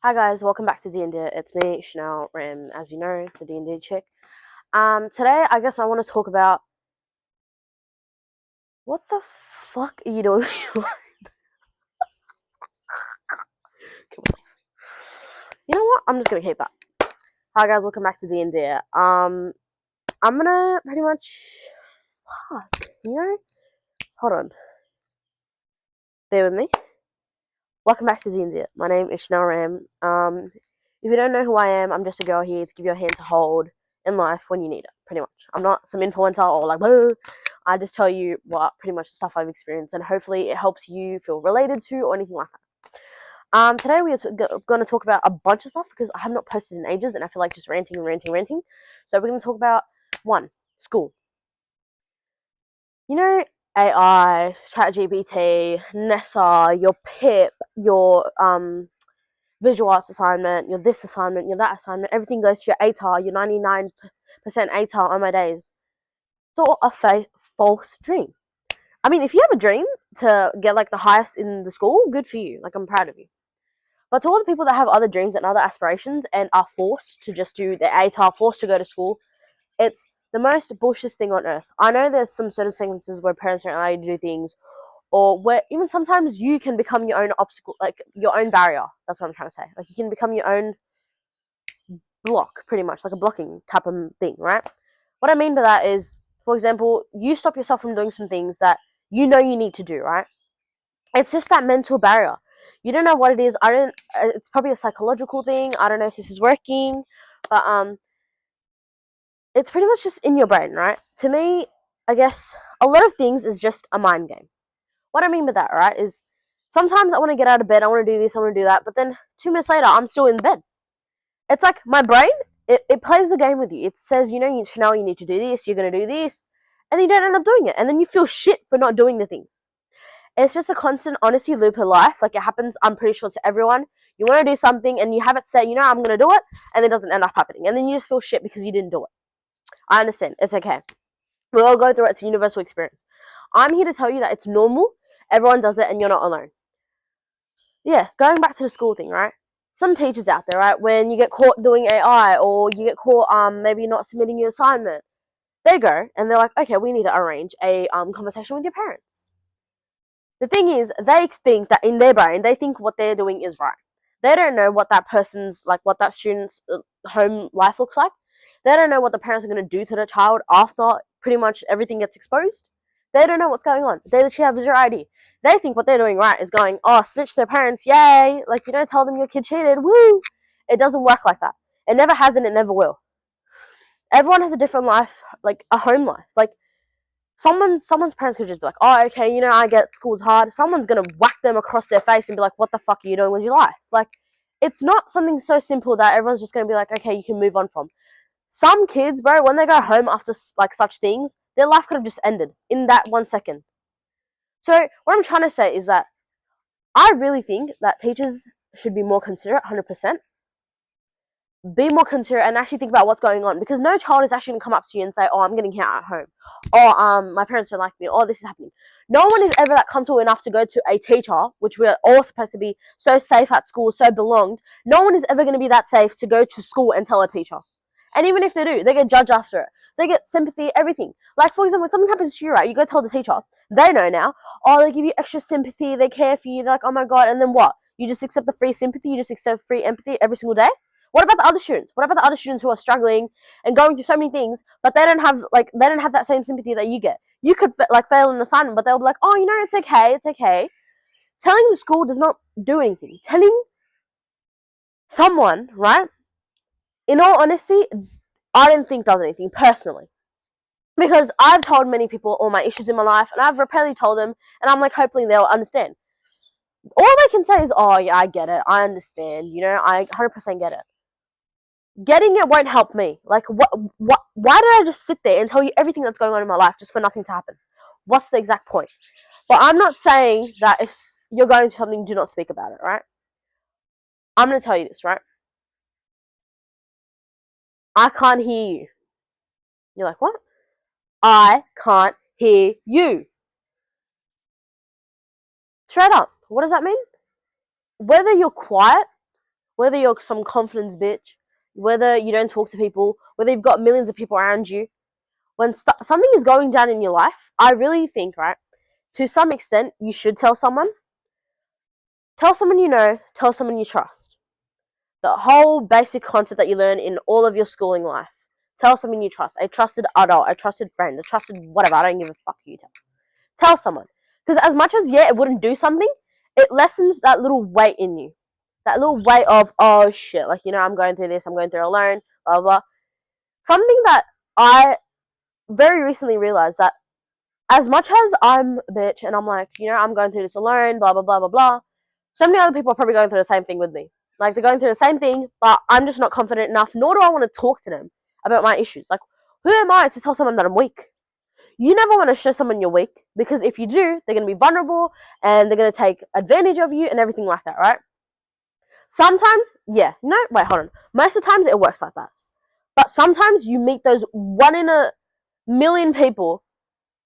Hi guys, welcome back to D&D. It's me, Chanel Ram, as you know, the D&D chick. Today I guess I want to talk about what the fuck are you doing? You know what? I'm just gonna keep that. Hi guys, welcome back to D&D. I'm gonna pretty much hold on, bear with me. Welcome back to D&D. My name is Chanel Ram. If you don't know who I am, I'm just a girl here to give you a hand to hold in life when you need it, pretty much. I'm not some influencer or like, whoa. I just tell you what pretty much the stuff I've experienced, and hopefully it helps you feel related to or anything like that. Today we are going to talk about a bunch of stuff because I have not posted in ages, and I feel like just ranting and ranting, ranting. So we're going to talk about one, school. You know, AI, ChatGPT, Nessa, your PIP, your visual arts assignment, your this assignment, your that assignment, everything goes to your ATAR, your 99% ATAR on my days. It's all a false dream. I mean, if you have a dream to get like the highest in the school, good for you. Like, I'm proud of you. But to all the people that have other dreams and other aspirations and are forced to just do their ATAR, forced to go to school, it's the most bullshit thing on earth. I know there's some certain circumstances where parents don't allow you to do things, or where even sometimes you can become your own obstacle, like your own barrier. That's what I'm trying to say. Like, you can become your own block, pretty much, like a blocking type of thing, right? What I mean by that is, for example, you stop yourself from doing some things that you know you need to do, right? It's just that mental barrier. You don't know what it is. I don't. It's probably a psychological thing. I don't know if this is working, but it's pretty much just in your brain, right? To me, I guess a lot of things is just a mind game. What I mean by that, right, is sometimes I want to get out of bed. I want to do this. I want to do that. But then 2 minutes later, I'm still in bed. It's like my brain. It plays the game with you. It says, Chanel, you need to do this. You're gonna do this, and then you don't end up doing it, and then you feel shit for not doing the things. It's just a constant honesty loop of life. Like, it happens, I'm pretty sure, to everyone. You want to do something and you have it set, I'm going to do it, and it doesn't end up happening. And then you just feel shit because you didn't do it. I understand. It's okay. We all go through it. It's a universal experience. I'm here to tell you that it's normal. Everyone does it, and you're not alone. Yeah, going back to the school thing, right? Some teachers out there, right, when you get caught doing AI or you get caught maybe not submitting your assignment, they go and they're like, okay, we need to arrange a conversation with your parents. The thing is, they think that in their brain, they think what they're doing is right. They don't know what that person's, like, what that student's home life looks like. They don't know what the parents are going to do to the child after pretty much everything gets exposed. They don't know what's going on. They literally have zero idea. They think what they're doing right is going, oh, snitch their parents, yay! Like, tell them your kid cheated, woo! It doesn't work like that. It never has and it never will. Everyone has a different life, like a home life. Like, someone's parents could just be like, oh, okay, I get school's hard. Someone's gonna whack them across their face and be like, what the fuck are you doing with your life? Like, it's not something so simple that everyone's just gonna be like, okay, you can move on from. Some kids, bro, when they go home after like such things, their life could have just ended in that 1 second. So what I'm trying to say is that I really think that teachers should be more considerate, 100%. Be more considerate and actually think about what's going on, because no child is actually going to come up to you and say, oh, I'm getting hit at home, or my parents don't like me, or this is happening. No one is ever that comfortable enough to go to a teacher, which we're all supposed to be so safe at school, so belonged. No one is ever going to be that safe to go to school and tell a teacher. And even if they do, they get judged after it. They get sympathy, everything. Like, for example, when something happens to you, right, you go tell the teacher, they know now. Oh, they give you extra sympathy, they care for you, they're like, oh my god. And then what? You just accept the free sympathy, you just accept free empathy every single day? What about the other students? What about the other students who are struggling and going through so many things, but they don't have that same sympathy that you get? You could fail an assignment, but they'll be like, oh, it's okay, it's okay. Telling the school does not do anything. Telling someone, right? In all honesty, I don't think does anything personally, because I've told many people all my issues in my life, and I've repeatedly told them, and I'm like, hopefully they'll understand. All they can say is, oh yeah, I get it, I understand, I 100% get it. Getting it won't help me. Like, why did I just sit there and tell you everything that's going on in my life just for nothing to happen? What's the exact point? But I'm not saying that if you're going through something, do not speak about it, right? I'm going to tell you this, right? I can't hear you. You're like, what? I can't hear you. Straight up. What does that mean? Whether you're quiet whether you're some confidence bitch, whether you don't talk to people, whether you've got millions of people around you, when something is going down in your life, I really think, right, to some extent, you should tell someone. Tell someone you know, tell someone you trust. The whole basic concept that you learn in all of your schooling life. Tell someone you trust. A trusted adult, a trusted friend, a trusted whatever. I don't give a fuck who you tell. Tell someone. Because as much as, yeah, it wouldn't do something, it lessens that little weight in you. That little weight of, oh shit, like, you know, I'm going through this, I'm going through it alone, blah, blah, blah. Something that I very recently realized that as much as I'm a bitch and I'm like, you know, I'm going through this alone, blah, blah, blah, blah, blah, so many other people are probably going through the same thing with me. Like, they're going through the same thing, but I'm just not confident enough, nor do I want to talk to them about my issues. Like, who am I to tell someone that I'm weak? You never want to show someone you're weak, because if you do, they're going to be vulnerable, and they're going to take advantage of you, and everything like that, right? Sometimes, yeah, no, wait, hold on. Most of the times, it works like that. But sometimes you meet those 1 in a million people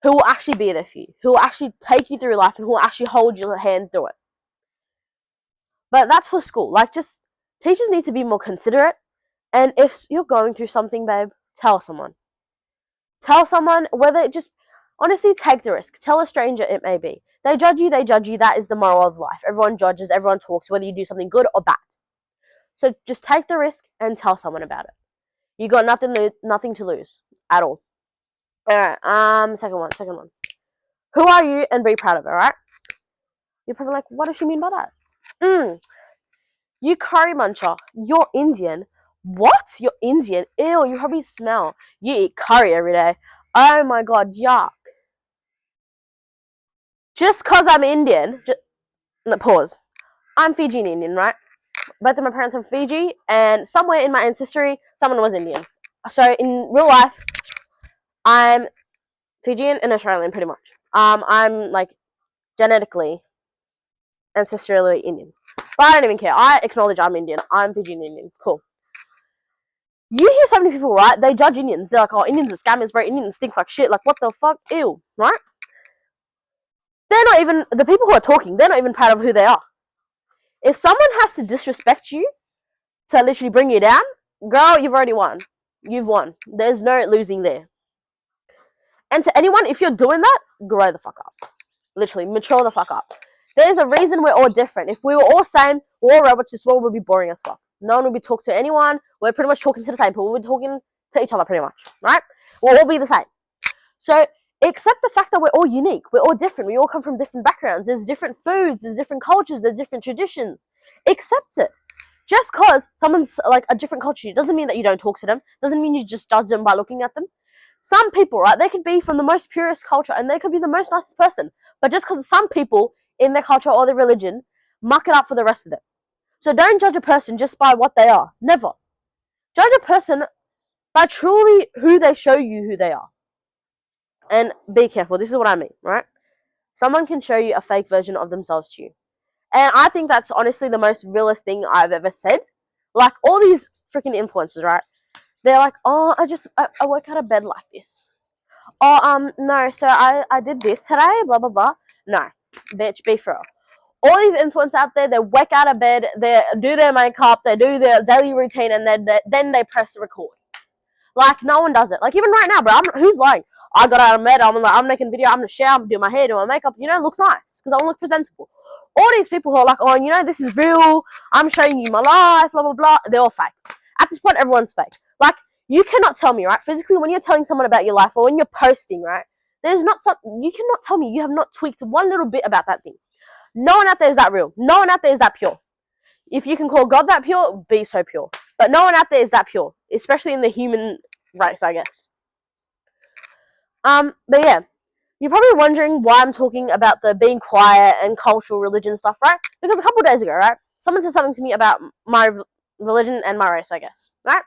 who will actually be there for you, who will actually take you through life, and who will actually hold your hand through it. But that's for school. Like, just, teachers need to be more considerate. And if you're going through something, babe, tell someone. Tell someone, whether it just, honestly, take the risk. Tell a stranger it may be. They judge you, they judge you. That is the moral of life. Everyone judges, everyone talks, whether you do something good or bad. So just take the risk and tell someone about it. You got nothing to lose at all. Alright, second one. Who are you, and be proud of it, alright? You're probably like, what does she mean by that? You curry muncher. You're Indian. What? You're Indian? Ew, you probably smell. You eat curry every day. Oh my god, yuck. Just cause I'm Indian, pause. I'm Fijian Indian, right? Both of my parents are from Fiji, and somewhere in my ancestry, someone was Indian. So in real life, I'm Fijian and Australian, pretty much. I'm like genetically, ancestrally Indian, but I don't even care. I acknowledge I'm Indian. I'm Fijian Indian. Cool. You hear so many people, right? They judge Indians. They're like, oh, Indians are scammers, bro. Indians stink like shit. Like, what the fuck? Ew, right? They're not even, the people who are talking, they're not even proud of who they are. If someone has to disrespect you to literally bring you down, girl, you've already won. You've won. There's no losing there. And to anyone, if you're doing that, grow the fuck up. Literally, mature the fuck up. There's a reason we're all different. If we were all same, we're all robots, this world would be boring as fuck. No one would be talking to anyone. We're pretty much talking to the same people. We're talking to each other, pretty much, right? We'll all be the same. So accept the fact that we're all unique. We're all different. We all come from different backgrounds. There's different foods. There's different cultures. There's different traditions. Accept it. Just because someone's like a different culture doesn't mean that you don't talk to them. Doesn't mean you just judge them by looking at them. Some people, right, they could be from the most purest culture and they could be the most nicest person. But just because some people in their culture or their religion muck it up for the rest of them. So don't judge a person just by what they are. Never. Judge a person by truly who they show you who they are. And be careful. This is what I mean, right? Someone can show you a fake version of themselves to you. And I think that's honestly the most realest thing I've ever said. Like, all these freaking influencers, right? They're like, oh, I work out of bed like this. Oh, no, so I did this today, blah, blah, blah. No, bitch, be for real. All these influencers out there, they wake out of bed, they do their makeup, they do their daily routine, and then they press record. Like, no one does it. Like, even right now, bro, who's lying? I got out of bed, I'm making a video, I'm gonna shower, I'm doing my hair, doing my makeup, you know, look nice, because I want to look presentable. All these people who are like, oh, you know, this is real, I'm showing you my life, blah, blah, blah, they're all fake. At this point, everyone's fake. Like, you cannot tell me, right, physically, when you're telling someone about your life, or when you're posting, right, you cannot tell me you have not tweaked one little bit about that thing. No one out there is that real. No one out there is that pure. If you can call God that pure, be so pure. But no one out there is that pure, especially in the human race, I guess. But yeah, you're probably wondering why I'm talking about the being quiet and cultural religion stuff, right? Because a couple of days ago, right, someone said something to me about my religion and my race, I guess, right?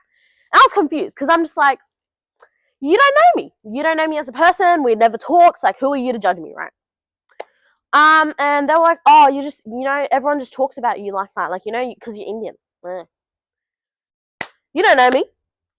And I was confused because I'm just like, you don't know me. You don't know me as a person. We never talked. Like, who are you to judge me, right? And they were like, oh, you just, you know, everyone just talks about you like that. Like, you know, because you're Indian. You don't know me.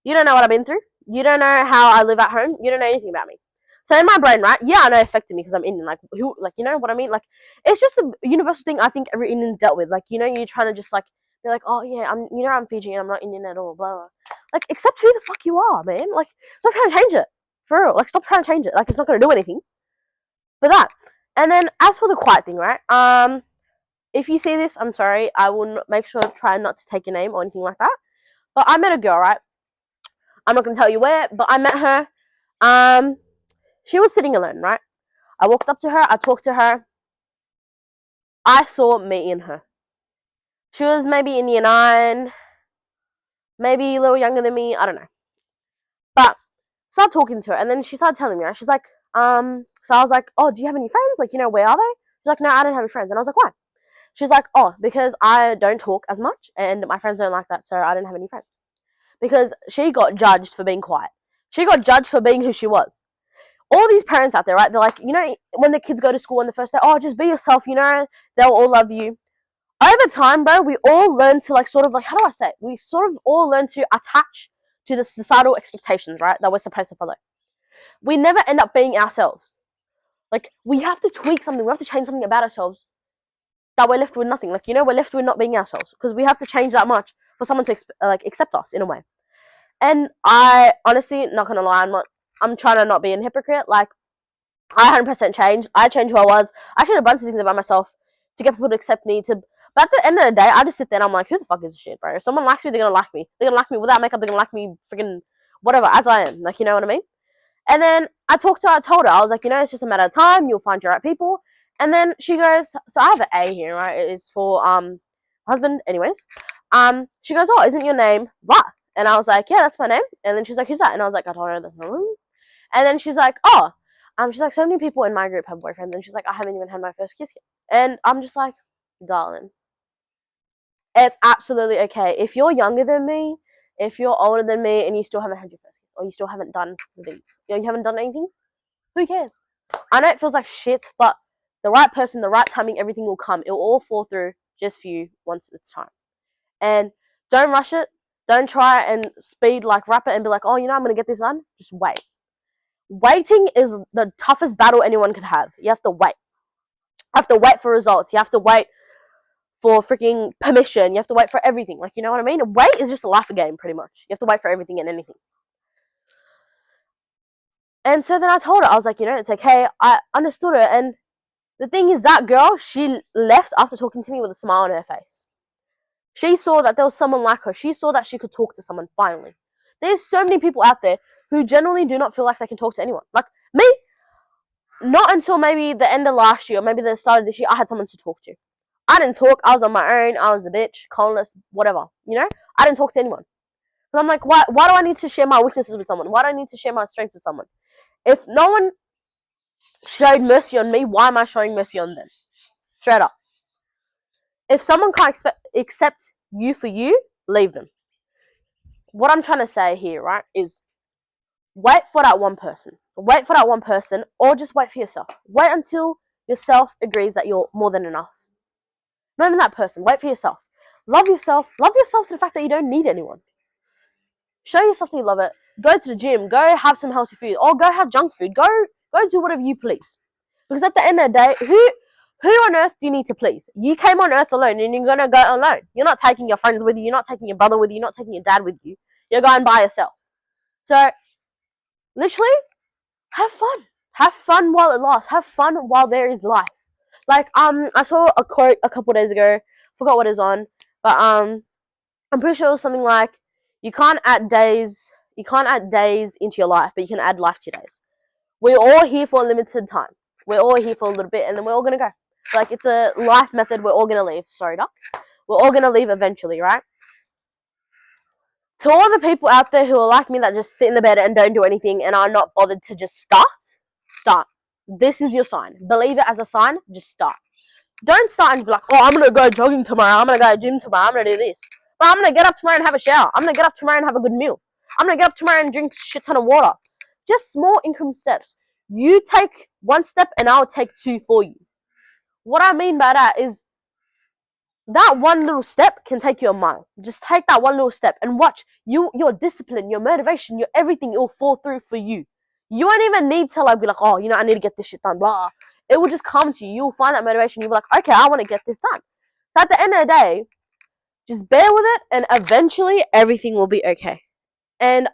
You don't know what I've been through. You don't know how I live at home. You don't know anything about me. So in my brain, right? Yeah, I know it affected me because I'm Indian. Like, who? Like, you know what I mean? Like, it's just a universal thing I think every Indian dealt with. Like, you know, you're trying to just like Be like, oh yeah, I'm Fijian, I'm not Indian at all, blah, blah. Like, accept who the fuck you are, man. Like, stop trying to change it. For real. Like, stop trying to change it. Like, it's not gonna do anything. But that. And then as for the quiet thing, right? If you see this, I'm sorry. I will make sure to try not to take your name or anything like that. But I met a girl, right? I'm not gonna tell you where, but I met her. She was sitting alone, right? I walked up to her, I talked to her. I saw me in her. She was maybe in year 9, maybe a little younger than me, I don't know. But I started talking to her, and then she started telling me, right? She's like, so I was like, oh, do you have any friends? Like, where are they? She's like, no, I don't have any friends. And I was like, why? She's like, oh, because I don't talk as much, and my friends don't like that, so I didn't have any friends. Because she got judged for being quiet. She got judged for being who she was. All these parents out there, right? They're like, when the kids go to school on the first day, oh, just be yourself, they'll all love you. Over time, bro, we all learn to how do I say it? We sort of all learn to attach to the societal expectations, right? That we're supposed to follow. We never end up being ourselves. Like, we have to tweak something. We have to change something about ourselves that we're left with nothing. Like, we're left with not being ourselves because we have to change that much for someone to accept us in a way. And I honestly, not gonna lie, I'm trying to not be a hypocrite. Like, I 100% changed. I changed who I was. I changed a bunch of things about myself to get people to accept me. But at the end of the day, I just sit there and I'm like, who the fuck is this shit, bro? If someone likes me, they're gonna like me. They're gonna like me without makeup. They're gonna like me freaking whatever as I am. Like, you know what I mean? And then I told her, I was like, it's just a matter of time. You'll find your right people. And then she goes, so I have an A here, right? It is for husband, anyways. She goes, oh, isn't your name what? And I was like, yeah, that's my name. And then she's like, who's that? And I was like, I told her that's my name. And then she's like, oh, she's like, so many people in my group have boyfriends. And she's like, I haven't even had my first kiss yet. And I'm just like, darling, it's absolutely okay. If you're younger than me, if you're older than me, and you still haven't had your first kiss, or you still haven't done these, you haven't done anything, who cares? I know it feels like shit, but the right person, the right timing, everything will come. It will all fall through just for you once it's time. And don't rush it. Don't try and wrap it and be like, oh, I'm going to get this done. Just wait. Waiting is the toughest battle anyone could have. You have to wait. You have to wait for results. You have to wait for freaking permission. You have to wait for everything. Like, you know what I mean? Wait is just a life game, pretty much. You have to wait for everything and anything. And so then I told her, I was like, it's okay. I understood her. And the thing is, that girl, she left after talking to me with a smile on her face. She saw that there was someone like her. She saw that she could talk to someone finally. There's so many people out there who generally do not feel like they can talk to anyone. Like me, not until maybe the end of last year, or maybe the start of this year, I had someone to talk to. I didn't talk. I was on my own. I was a bitch, colonist, whatever. I didn't talk to anyone. And I'm like, why do I need to share my weaknesses with someone? Why do I need to share my strengths with someone? If no one showed mercy on me, why am I showing mercy on them? Straight up. If someone can't accept you for you, leave them. What I'm trying to say here, right, is wait for that one person. Wait for that one person, or just wait for yourself. Wait until yourself agrees that you're more than enough. Not even that person. Wait for yourself. Love yourself. Love yourself to the fact that you don't need anyone. Show yourself that you love it. Go to the gym. Go have some healthy food. Or go have junk food. Go do whatever you please. Because at the end of the day, who on earth do you need to please? You came on earth alone, and you're going to go alone. You're not taking your friends with you. You're not taking your brother with you. You're not taking your dad with you. You're going by yourself. So, literally, have fun. Have fun while it lasts. Have fun while there is life. Like, I saw a quote a couple days ago. Forgot what it was on. But, I'm pretty sure it was something like, you can't add days into your life, but you can add life to your days. We're all here for a limited time. We're all here for a little bit, and then we're all going to go. Like, it's a life method. We're all going to leave. Sorry, Doc. We're all going to leave eventually, right? To all the people out there who are like me that just sit in the bed and don't do anything and are not bothered to just start. This is your sign. Believe it as a sign. Just start. Don't start and be like, oh, I'm going to go jogging tomorrow. I'm going to go to the gym tomorrow. I'm going to do this. But I'm going to get up tomorrow and have a shower. I'm going to get up tomorrow and have a good meal. I'm going to get up tomorrow and drink a shit ton of water. Just small increment steps. You take one step and I'll take two for you. What I mean by that is that one little step can take you a mile. Just take that one little step and watch your discipline, your motivation, your everything. It will fall through for you. You won't even need to be like, oh, I need to get this shit done. Blah. It will just come to you. You'll find that motivation. You'll be like, okay, I want to get this done. So at the end of the day, Just bear with it, and eventually everything will be okay. And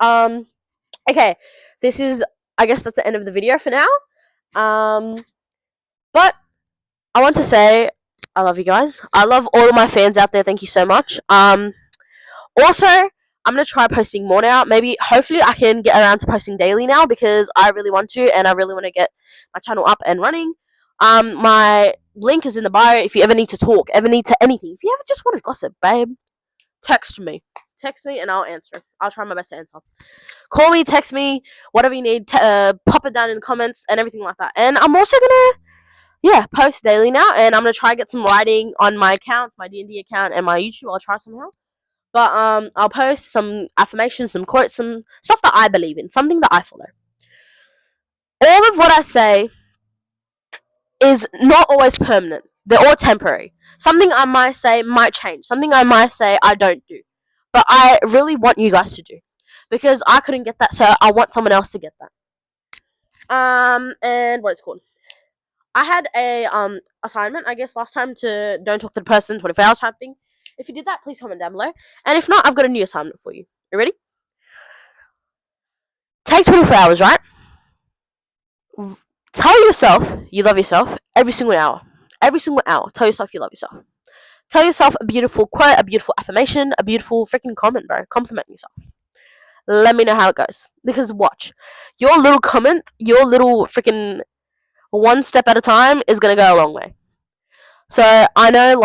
okay, this is, I guess that's the end of the video for now. But I want to say I love you guys. I love all of my fans out there. Thank you so much. Also, I'm gonna try posting more now. Maybe, hopefully, I can get around to posting daily now because I really want to, and I really want to get my channel up and running. My link is in the bio. If you ever need to talk, ever need to anything, if you ever just want to gossip, babe, text me, and I'll answer. I'll try my best to answer. Call me, text me, whatever you need. Pop it down in the comments and everything like that. And I'm also gonna post daily now, and I'm gonna try to get some writing on my accounts, my D&D account, and my YouTube. I'll try somehow. But I'll post some affirmations, some quotes, some stuff that I believe in, something that I follow. All of what I say is not always permanent. They're all temporary. Something I might say might change. Something I might say I don't do. But I really want you guys to do. Because I couldn't get that, so I want someone else to get that. And what it's called. I had a assignment, I guess, last time to don't talk to the person 24 hours type thing. If you did that, please comment down below. And if not, I've got a new assignment for you. You ready? Take 24 hours, right? Tell yourself you love yourself every single hour. Every single hour. Tell yourself you love yourself. Tell yourself a beautiful quote, a beautiful affirmation, a beautiful freaking comment, bro. Compliment yourself. Let me know how it goes. Because watch. Your little comment, your little freaking one step at a time is going to go a long way. So I know